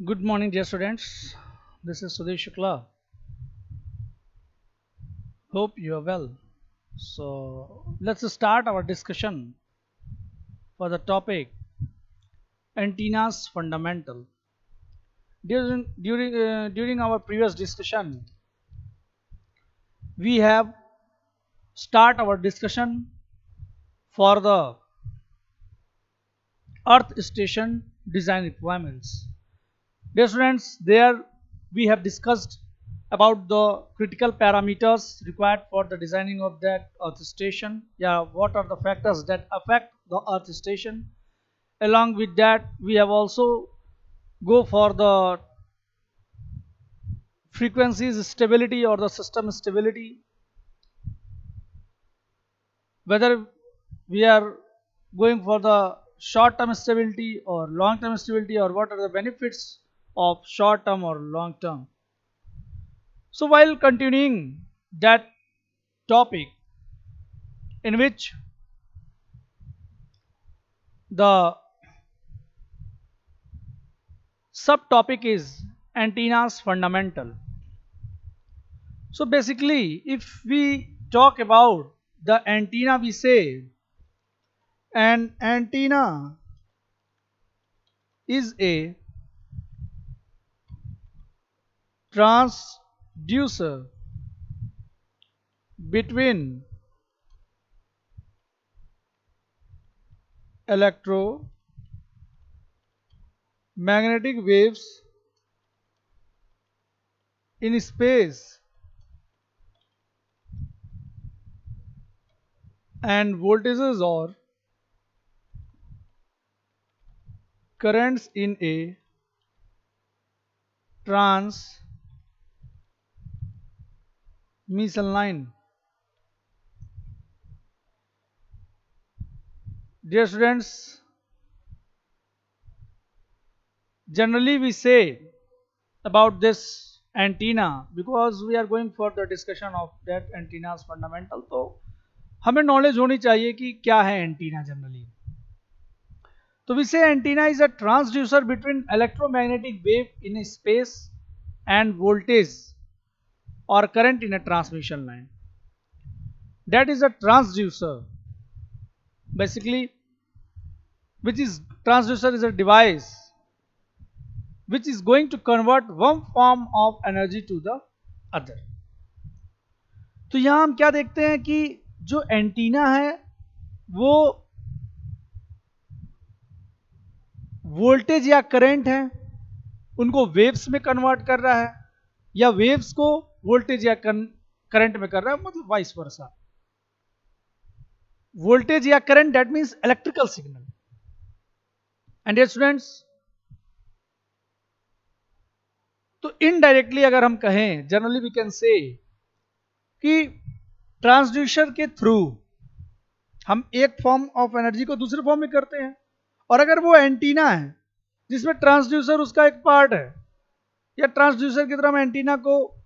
Good morning, dear students. This is Sudesh Shukla. Hope you are well. So, let's start our discussion for the topic antennas fundamental. During our previous discussion, we have start our discussion for the Earth station design requirements. Dear students, there we have discussed about the critical parameters required for the designing of that Earth station. Yeah, what are the factors that affect the Earth station? Along with that, we have also go for the frequencies stability or the system stability, whether we are going for the short term stability or long term stability, or what are the benefits of short term or long term. So while continuing that topic, in which the subtopic is antennas fundamental. So basically, if we talk about the antenna, we say an antenna is a transducer between electromagnetic waves in space and voltages or currents in a transmission line. Dear students, generally we say about this antenna because we are going for the discussion of that antennas fundamental, तो हमें knowledge होनी चाहिए कि क्या है antenna generally. तो we say antenna is a transducer between electromagnetic wave in space and voltage or current in a transmission line. That is a transducer, basically, which is transducer is a device which is going to convert one form of energy to the other. तो यहां हम क्या देखते हैं कि जो antenna है वो वोल्टेज या करंट है उनको वेव्स में कन्वर्ट कर रहा है या वेव्स को वोल्टेज या करंट में कर रहा है, मतलब वाइस वर्सा. वोल्टेज या current that means electrical signal. And dear students, तो इनडायरेक्टली अगर हम कहें, जनरली वी कैन से कि ट्रांसड्यूसर के थ्रू हम एक फॉर्म ऑफ एनर्जी को दूसरे फॉर्म में करते हैं. और अगर वो एंटीना है जिसमें ट्रांसड्यूसर उसका एक पार्ट है, या ट्रांसड्यूसर की तरह हम एंटीना को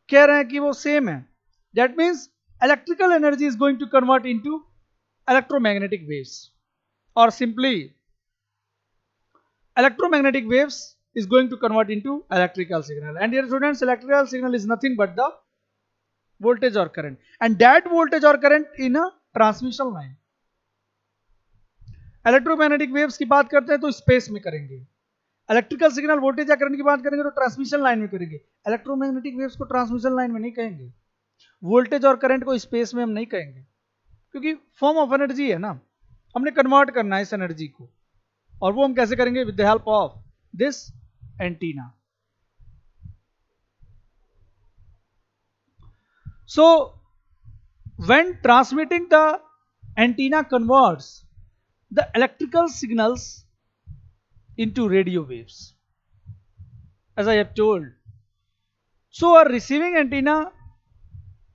कह रहे हैं कि वो सेम है, that means electrical energy is going to convert into electromagnetic waves, or simply electromagnetic waves is going to convert into electrical signal. And dear students, electrical signal is nothing but the voltage or current, and that voltage or current in a transmission line. Electromagnetic waves की बात करते हैं तो space में करेंगे, electrical signal voltage या current की बात करेंगे तो ट्रांसमिशन लाइन में करेंगे. इलेक्ट्रोमैग्नेटिक वेव्स को ट्रांसमिशन लाइन में नहीं कहेंगे, वोल्टेज और करंट को स्पेस में हम नहीं कहेंगे, क्योंकि फॉर्म ऑफ एनर्जी है ना, हमने कन्वर्ट करना है इस एनर्जी को, और वो हम कैसे करेंगे? With the help of this antenna. So when transmitting the antenna converts the electrical signals into radio waves, as I have told. So a receiving antenna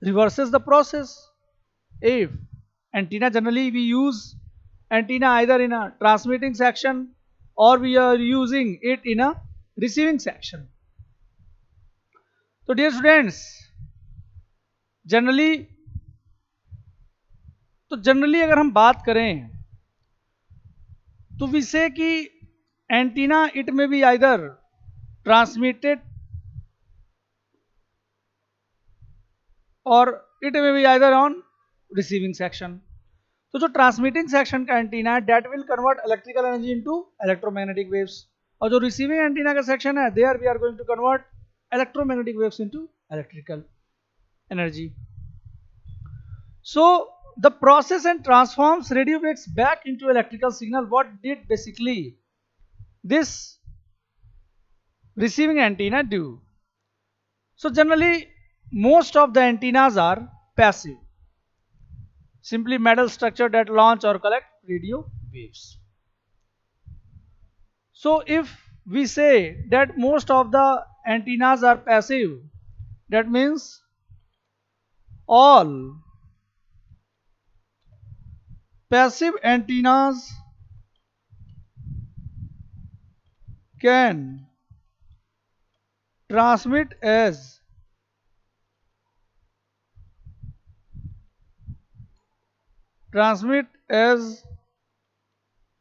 reverses the process. If antenna, generally we use antenna either in a transmitting section or we are using it in a receiving section. So dear students, generally अगर हम बात करें तो विषय की antenna, it may be either transmitted और it may be either on receiving section. तो जो ट्रांसमिटिंग सेक्शन का एंटीना है that will convert electrical energy into electromagnetic waves, और जो रिसीविंग एंटीना का सेक्शन है there we are going to convert electromagnetic waves into electrical energy. So the process and transforms radio waves back into electrical signal. What did basically this receiving antenna do? So generally most of the antennas are passive, simply metal structure that launch or collect radio waves. So if we say that most of the antennas are passive, that means all passive antennas can transmit as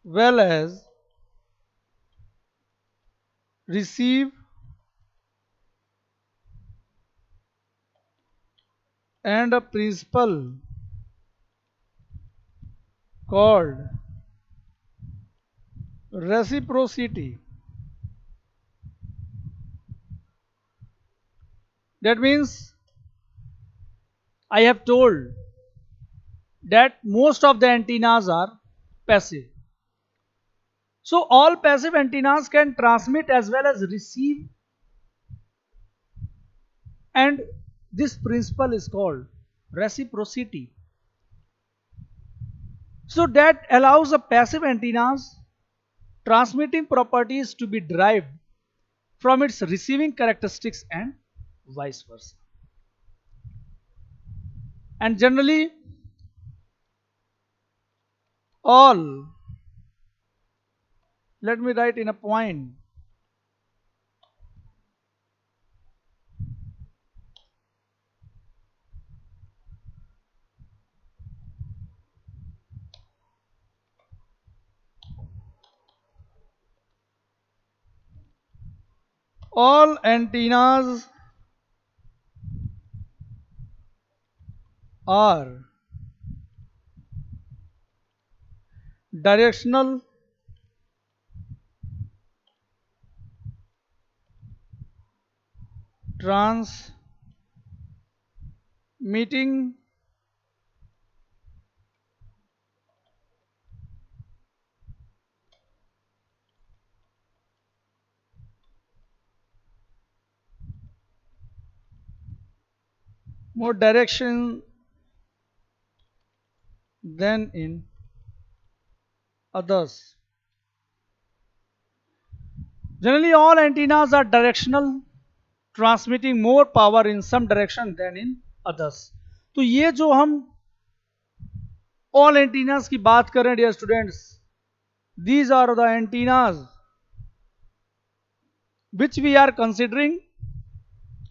well as receive and a principle called reciprocity. That means I have told that most of the antennas are passive. So all passive antennas can transmit as well as receive, and this principle is called reciprocity. So that allows the passive antennas transmitting properties to be derived from its receiving characteristics and vice versa. And generally all, let me write in a point, all antennas are directional transmitting more direction than in others. Generally all antennas are directional, transmitting more power in some direction than in others. तो ये जो हम all antennas की बात कर रहे हैं dear students, these are the antennas which we are considering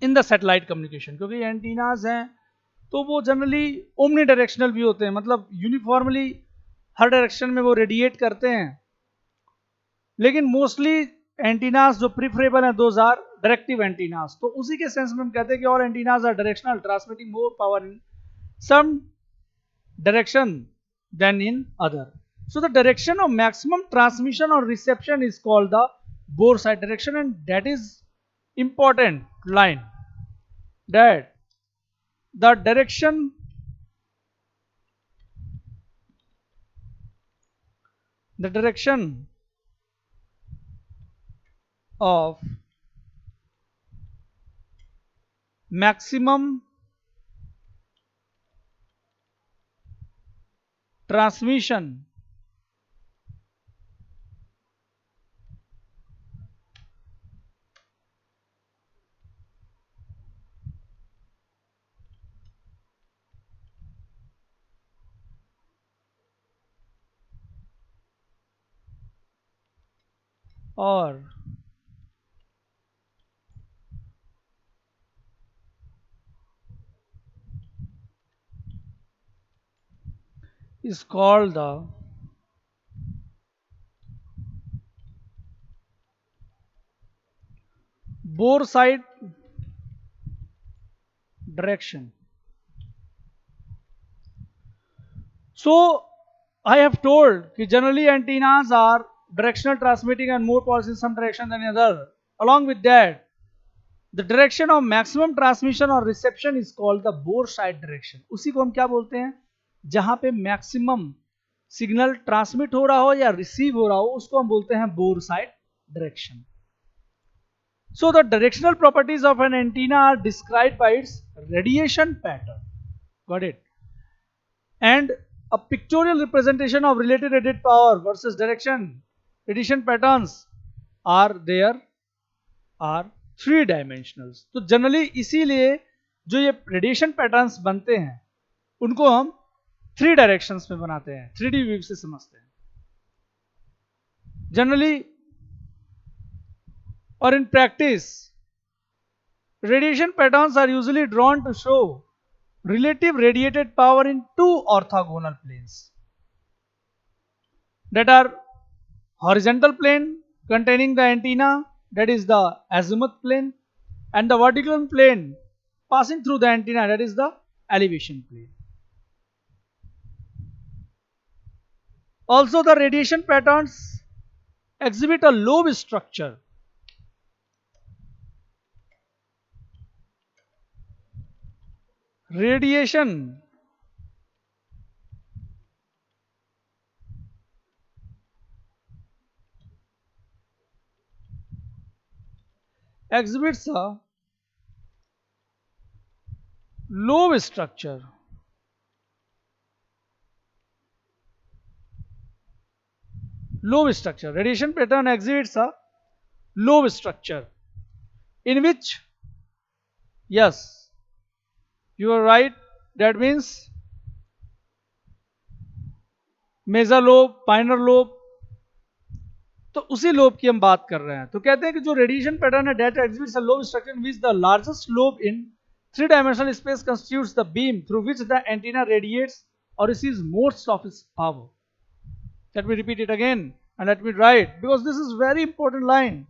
in the satellite communication. क्योंकि ये एंटीनाज हैं तो वो जनरली ओमनी डायरेक्शनल भी होते हैं, मतलब यूनिफॉर्मली हर डायरेक्शन में वो रेडिएट करते हैं, लेकिन मोस्टली एंटीनास जो प्रिफरेबल हैं दोज आर डायरेक्टिव एंटीनास. तो उसी के सेंस में हम कहते हैं कि all antennas are directional, transmitting more power in some direction than in other. So the direction of maximum transmission or reception is called the bore side direction, and that is important line, that the direction of maximum transmission or is called the bore side direction. So I have told that generally antennas are directional, transmitting and more powers in some direction than other. Along with that, the direction of maximum transmission or reception is called the bore side direction. उसी को हम क्या बोलते हैं? जहां पे maximum signal transmit हो रहा हो या रिसीव हो रहा हो उसको हम बोलते हैं bore side direction. So the directional properties of an antenna are described by its radiation pattern. Got it? And a pictorial representation of related radiated power versus radiation patterns are three dimensionals. तो generally इसीलिए जो ये radiation patterns बनते हैं उनको हम three directions में बनाते हैं, 3D व्यू से समझते हैं जनरली. और in practice radiation patterns are usually drawn to show relative radiated power in two orthogonal planes that are horizontal plane containing the antenna, that is the azimuth plane, and the vertical plane passing through the antenna, that is the elevation plane. Also the radiation patterns exhibit a lobe structure. Radiation exhibits a lobe structure. Lobe structure. Radiation pattern exhibits a lobe structure in which, yes, you are right, that means major lobe, minor lobe. तो उसी lobe की हम बात कर रहे हैं. तो कहते हैं कि जो रेडिएशन पैटर्न है that exhibits a lobe structure in which the largest lobe in three dimensional space constitutes the beam through which the antenna radiates or receives most of its power. Let me repeat it again and let me write, because this is very important line.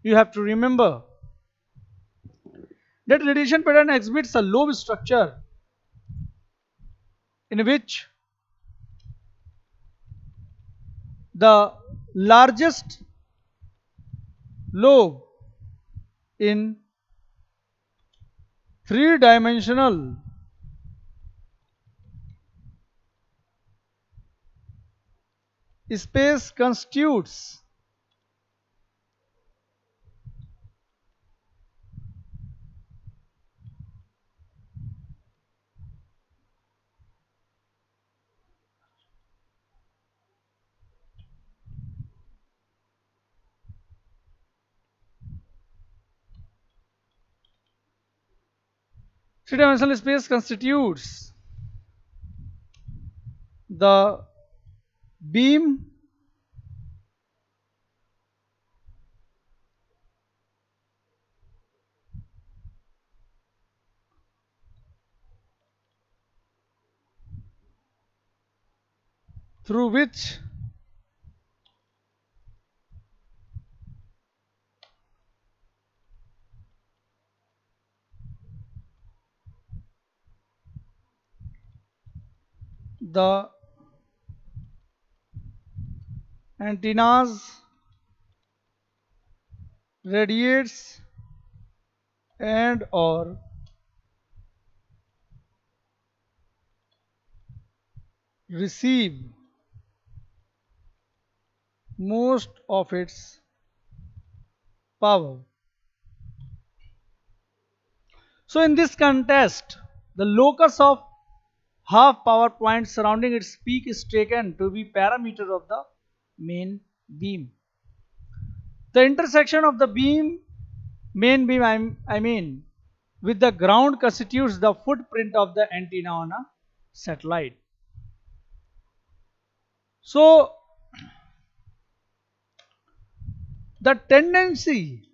You have to remember that radiation pattern exhibits a lobe structure in which the largest lobe in three-dimensional space constitutes three-dimensional space constitutes the beam through which the antennas radiates and or receive most of its power. So in this context, the locus of half power point surrounding its peak is taken to be parameter of the main beam. The intersection of the main beam, I mean, with the ground constitutes the footprint of the antenna on a satellite. So the tendency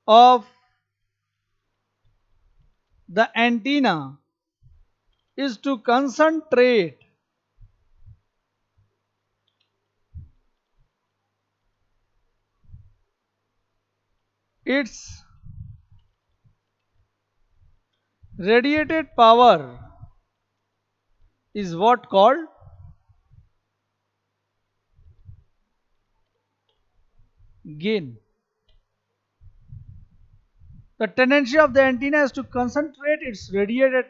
of the antenna is to concentrate its radiated power is what called gain. The tendency of the antenna is to concentrate its radiated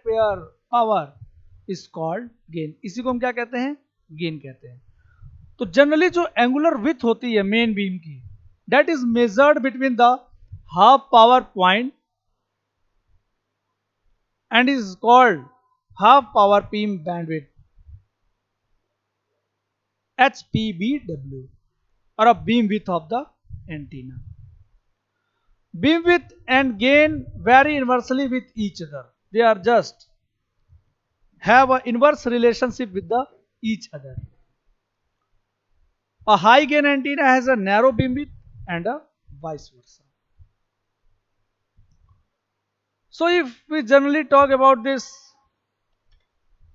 power is called gain. इसी को हम क्या कहते हैं? Gain कहते हैं. तो generally जो एंगुलर विथ होती है मेन बीम की, that is measured between the half power point and is called half power beam bandwidth, HPBW, or a beam width of the antenna. Beam width and gain vary inversely with each other. They are just have an inverse relationship with the each other. A high gain antenna has a narrow beam width and a vice versa. So if we generally talk about this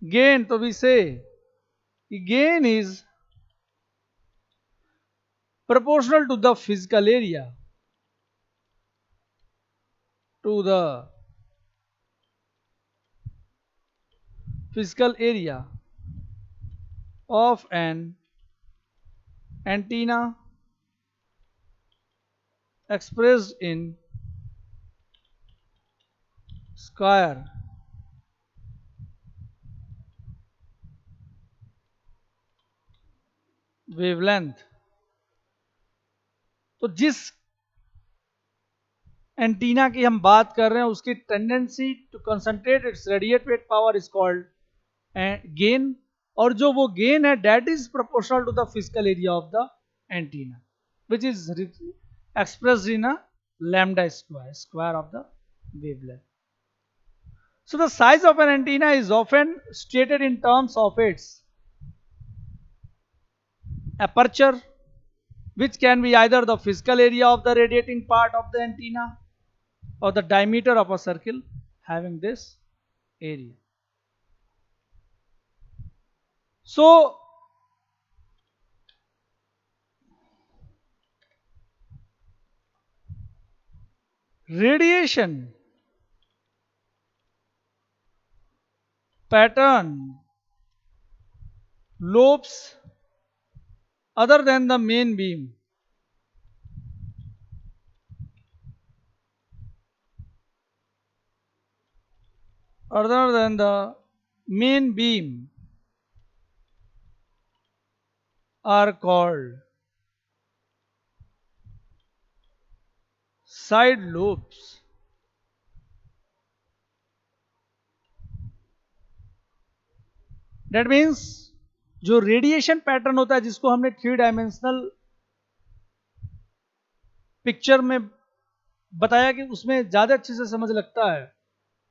gain, so we say gain is proportional to the physical area, to the physical area of an antenna expressed in square wavelength. तो जिस antenna की हम बात कर रहे हैं उसकी tendency to concentrate its radiated power is called gain, और जो वो गेन है that is proportional to the physical area of the antenna which is expressed in a lambda square of the wavelength. So the size of an antenna is often stated in terms of its aperture, which can be either the physical area of the radiating part of the antenna or the diameter of a circle having this area. So radiation pattern lobes other than the main beam other than the main beam are called side lobes. That means जो radiation pattern होता है जिसको हमने 3 dimensional picture में बताया कि उसमें ज्यादा अच्छे से समझ लगता है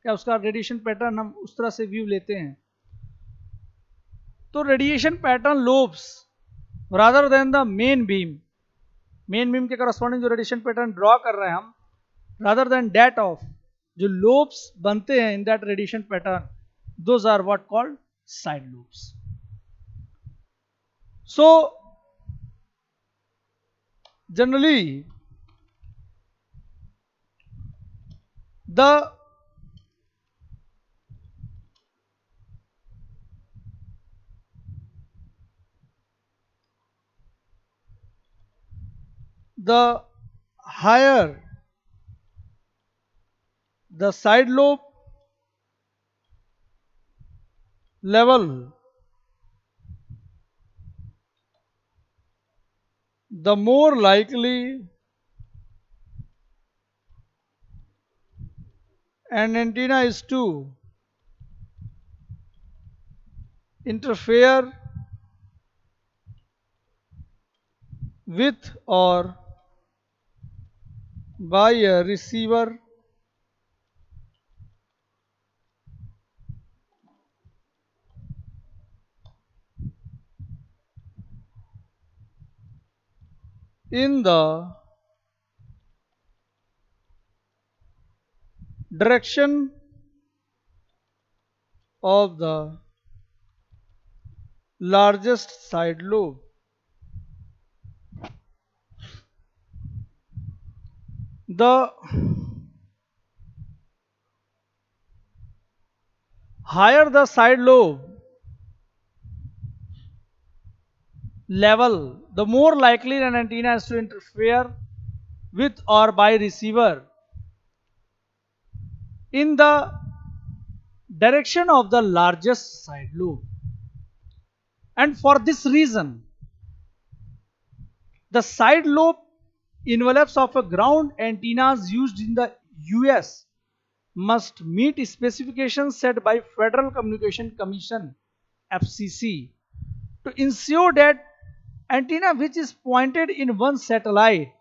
क्या उसका रेडिएशन पैटर्न हम उस तरह से व्यू लेते हैं. तो radiation pattern lobes rather than the main beam के करस्पॉन्डिंग जो रेडिएशन पैटर्न ड्रॉ कर रहे हैं हम रादर देन डेट ऑफ जो लोब्स बनते हैं in that radiation pattern those are what called side lobes. So generally the higher the side lobe level, the more likely an antenna is to interfere with or by a receiver in the direction of the largest side lobe. the higher the side lobe level, the more likely an antenna is to interfere with or by receiver in the direction of the largest side lobe. And for this reason, the side lobe envelopes of a ground antennas used in the US must meet specifications set by Federal Communication Commission FCC to ensure that antenna which is pointed in one satellite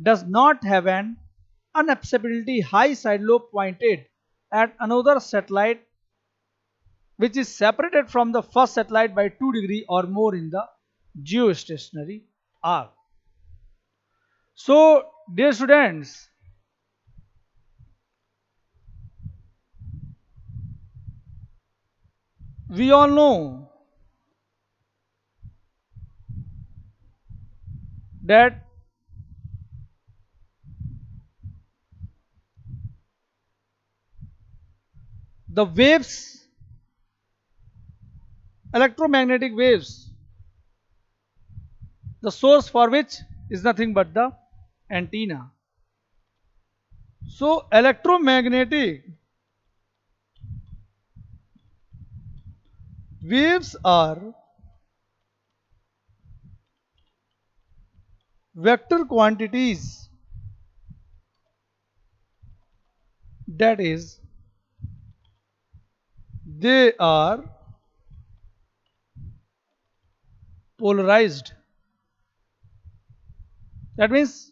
does not have an unacceptably high side lobe pointed at another satellite which is separated from the first satellite by 2 degrees or more in the geostationary arc. So, dear students, we all know that the waves, electromagnetic waves, the source for which is nothing but the antenna. So, electromagnetic waves are vector quantities, that is, they are polarized. That means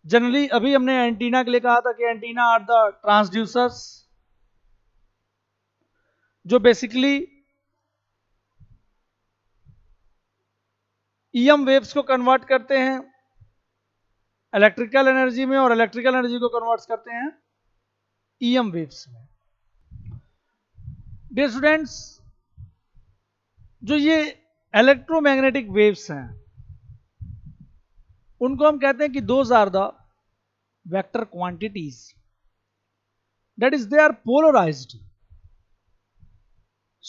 generally अभी हमने antenna के लिए कहा था कि antenna are the transducers जो basically EM waves को convert करते हैं इलेक्ट्रिकल एनर्जी में और इलेक्ट्रिकल एनर्जी को कन्वर्ट करते हैं ईएम वेव्स में. डियर स्टूडेंट्स, जो ये इलेक्ट्रोमैग्नेटिक वेव्स हैं उनको हम कहते हैं कि those are the vector quantities, that is they are polarized.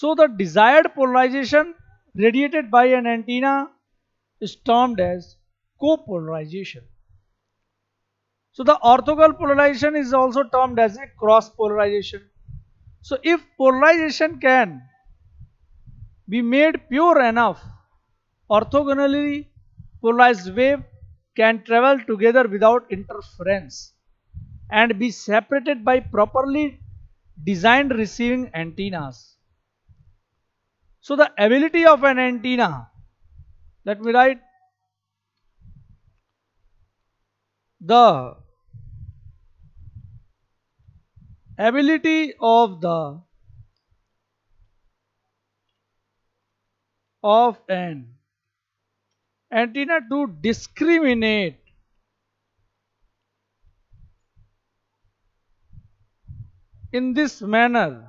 So the desired polarization radiated by an antenna is termed as copolarization. So the orthogonal polarization is also termed as a cross polarization. So if polarization can be made pure enough, orthogonally polarized wave can travel together without interference and be separated by properly designed receiving antennas. So the ability of an antenna, let me write, the ability of an antenna to discriminate in this manner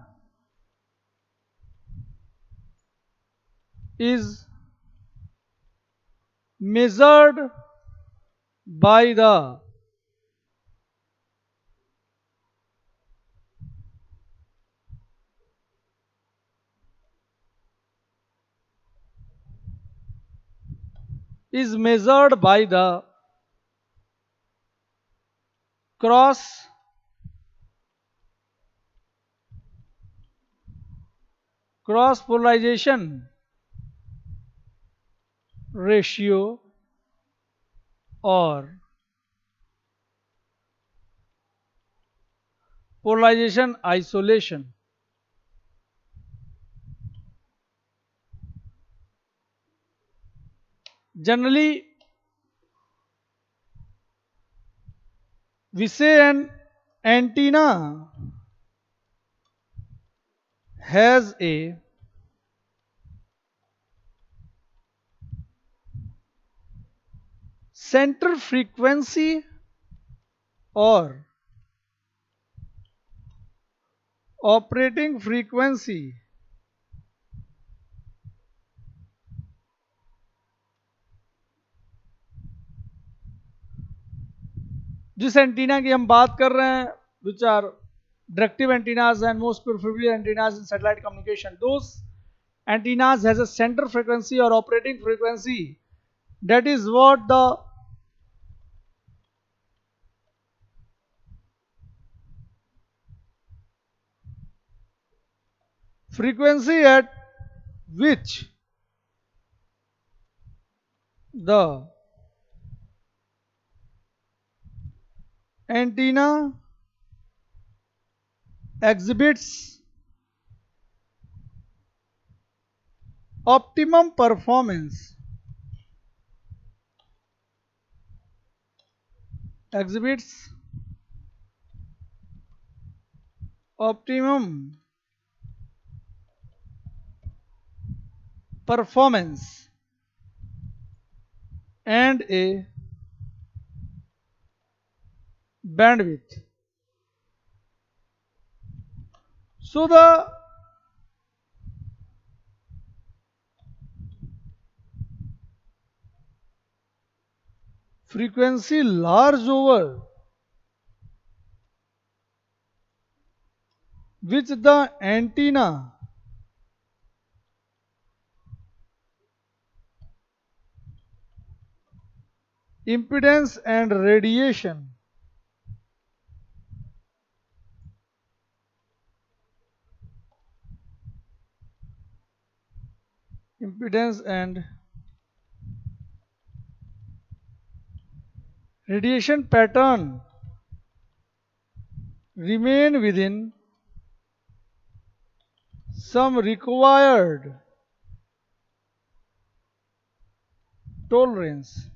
is measured by the cross polarization ratio or polarization isolation. Generally, we say an antenna has a center frequency or operating frequency जिस antenna की हम बात कर रहे हैं, which are directive antennas and most preferably antennas in satellite communication, those antennas has a center frequency or operating frequency, that is what the frequency at which the antenna exhibits optimum performance, exhibits optimum performance and a bandwidth. So the frequency large over which the antenna impedance and radiation impedance and radiation pattern remain within some required tolerance.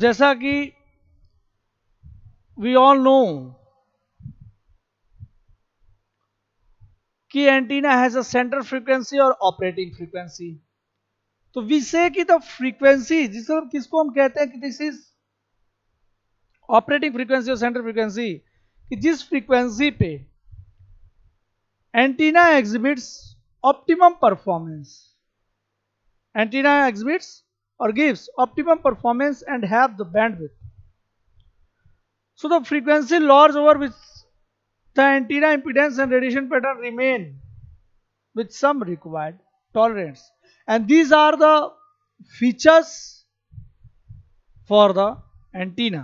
जैसा कि we all know कि antenna has a centre frequency और operating frequency, तो we से कि the frequency जिसको किसको हम कहते हैं कि दिस इज ऑपरेटिंग फ्रीक्वेंसी और सेंटर फ्रीक्वेंसी, कि जिस फ्रीक्वेंसी पे antenna exhibits optimum performance, antenna exhibits or gives optimum performance and have the bandwidth. So the frequency large over which the antenna impedance and radiation pattern remain with some required tolerance. And these are the features for the antenna.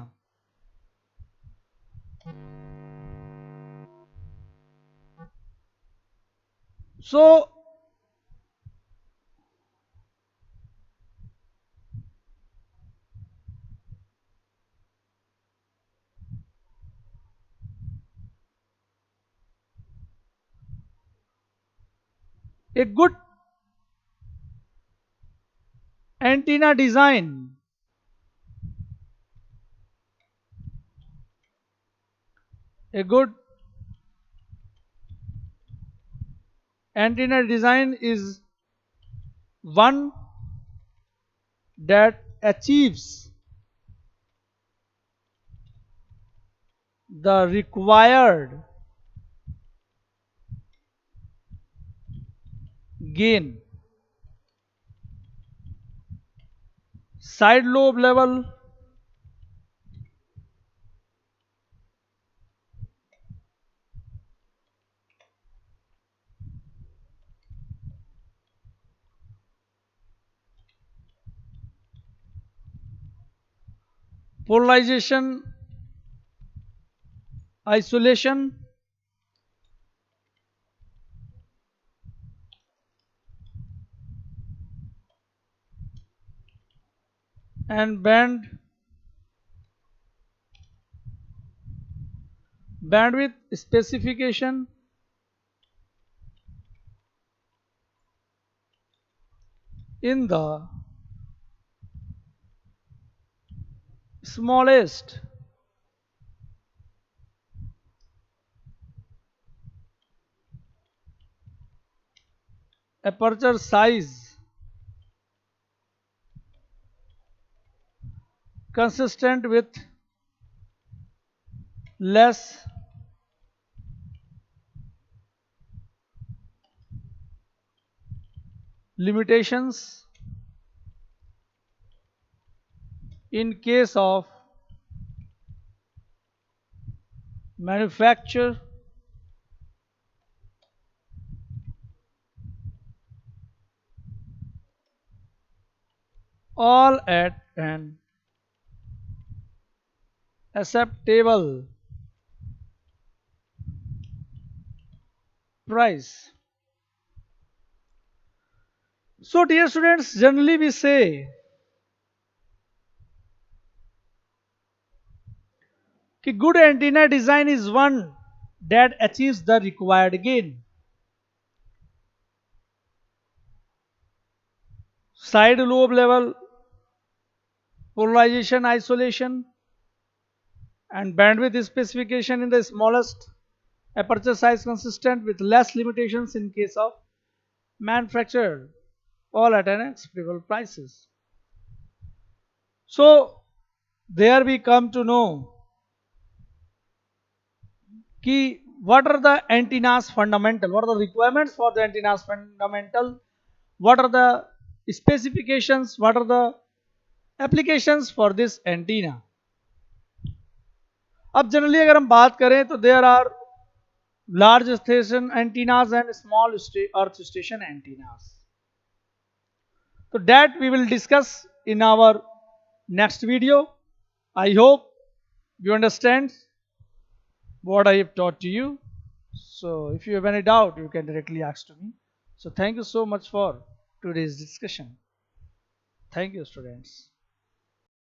So a good antenna design a good antenna design is one that achieves the required gain, side lobe level, polarization, isolation, and bandwidth specification in the smallest aperture size consistent with less limitations in case of manufacture all at an acceptable price. So dear students, generally we say कि good antenna design is one that achieves the required gain. Side lobe level polarization isolation and bandwidth specification in the smallest aperture size consistent with less limitations in case of manufactured all at an acceptable prices. So there we come to know कि what are the antennas fundamental, what are the requirements for the antennas fundamental, what are the specifications, what are the applications for this antenna. अब generally अगर हम बात करें तो there are large station antennas and small earth station antennas. So that we will discuss in our next video. I hope you understand what I have taught to you. So if you have any doubt, you can directly ask to me. So thank you so much for today's discussion. Thank you, students.